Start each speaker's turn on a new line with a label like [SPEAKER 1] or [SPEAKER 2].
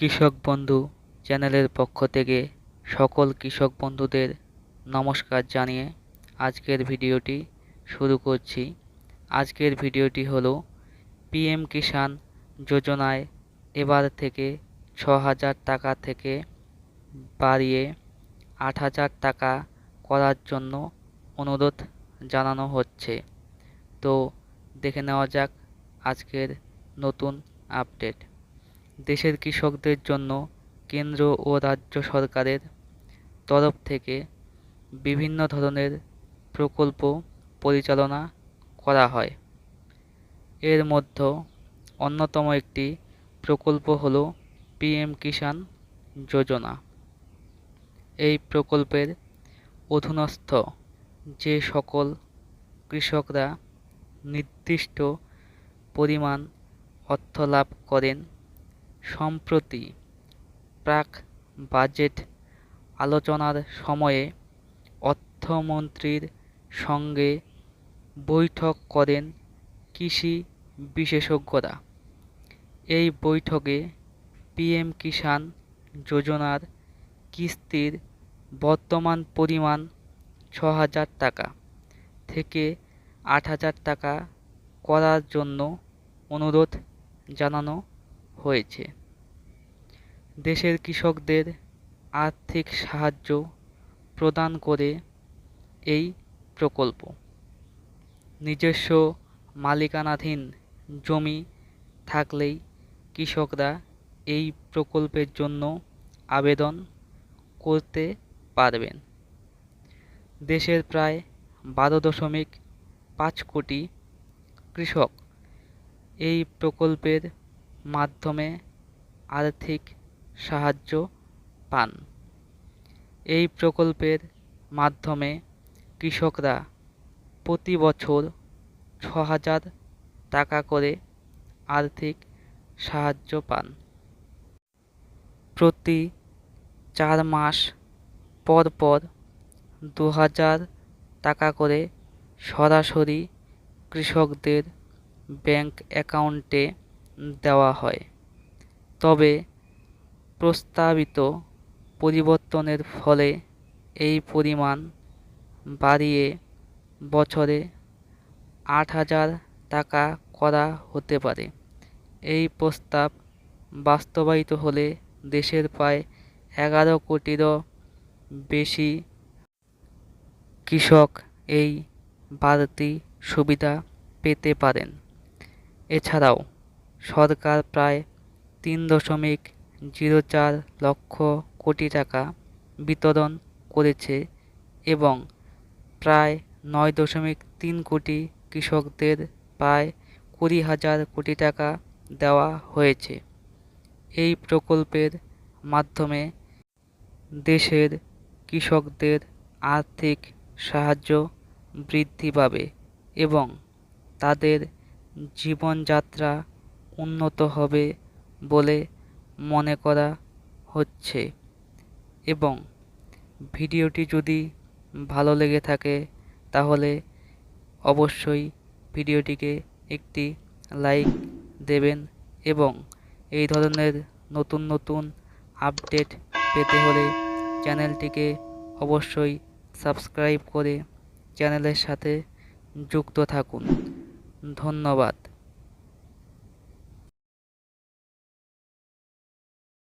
[SPEAKER 1] কৃষক বন্ধু চ্যানেলের পক্ষ থেকে সকল কৃষক বন্ধুদের নমস্কার জানিয়ে আজকের ভিডিওটি শুরু করছি। আজকের ভিডিওটি হলো পিএম কিষাণ যোজনায় এবার থেকে ৬,০০০ টাকা থেকে বাড়িয়ে ৮,০০০ টাকা করার জন্য অনুরোধ জানানো হচ্ছে। তো দেখে নেওয়া যাক আজকের নতুন আপডেট। দেশের কৃষকদের জন্য কেন্দ্র ও রাজ্য সরকারের তরফ থেকে বিভিন্ন ধরনের প্রকল্প পরিচালনা করা হয়। এর মধ্যে অন্যতম একটি প্রকল্প হল পিএম কিষাণ যোজনা। এই প্রকল্পের অধীনস্থ যে সকল কৃষকরা নির্দিষ্ট পরিমাণ অর্থ লাভ করেন, সম্প্রতি প্রাক বাজেট আলোচনার সময়ে অর্থমন্ত্রীর সঙ্গে বৈঠক করেন কৃষি বিশেষজ্ঞরা। এই বৈঠকে পিএম কিষাণ যোজনার কিস্তির বর্তমান পরিমাণ ৬,০০০ টাকা থেকে ৮,০০০ টাকা করার জন্য অনুরোধ জানানো হয়েছে। দেশের কৃষকদের আর্থিক সাহায্য প্রদান করে এই প্রকল্প। নিজস্ব মালিকানাধীন জমি থাকলেই কৃষকরা এই প্রকল্পের জন্য আবেদন করতে পারবেন। দেশের প্রায় ১২.৫ কোটি কৃষক এই প্রকল্পের মাধ্যমে আর্থিক সাহায্য পান। এই প্রকল্পের মাধ্যমে কৃষকরা প্রতি বছর ৬,০০০ টাকা করে আর্থিক সাহায্য পান। প্রতি ৪ মাস পর পর ২,০০০ টাকা করে সরাসরি কৃষকদের ব্যাংক অ্যাকাউন্টে দেওয়া হয়। তবে প্রস্তাবিত পরিবর্তনের ফলে এই পরিমাণ বাড়িয়ে বছরে ৮,০০০ টাকা করা হতে পারে। এই প্রস্তাব বাস্তবায়িত হলে দেশের প্রায় ১১ কোটিরও বেশি কৃষক এই বাড়তি সুবিধা পেতে পারেন। এছাড়াও সরকার প্রায় ৩.০৪ লক্ষ কোটি টাকা বিতরণ করেছে এবং প্রায় ৯.৩ কোটি কৃষকদের প্রায় ২০,০০০ কোটি টাকা দেওয়া হয়েছে। এই প্রকল্পের মাধ্যমে দেশের কৃষকদের আর্থিক সাহায্য বৃদ্ধি পাবে এবং তাদের জীবনযাত্রা উন্নত হবে বলে মনে করা হচ্ছে। এবং ভিডিওটি যদি ভালো লেগে থাকে তাহলে অবশ্যই ভিডিওটিকে একটি লাইক দেবেন এবং এই ধরনের নতুন নতুন আপডেট পেতে হলে চ্যানেলটিকে অবশ্যই সাবস্ক্রাইব করে চ্যানেলের সাথে যুক্ত থাকুন। ধন্যবাদ।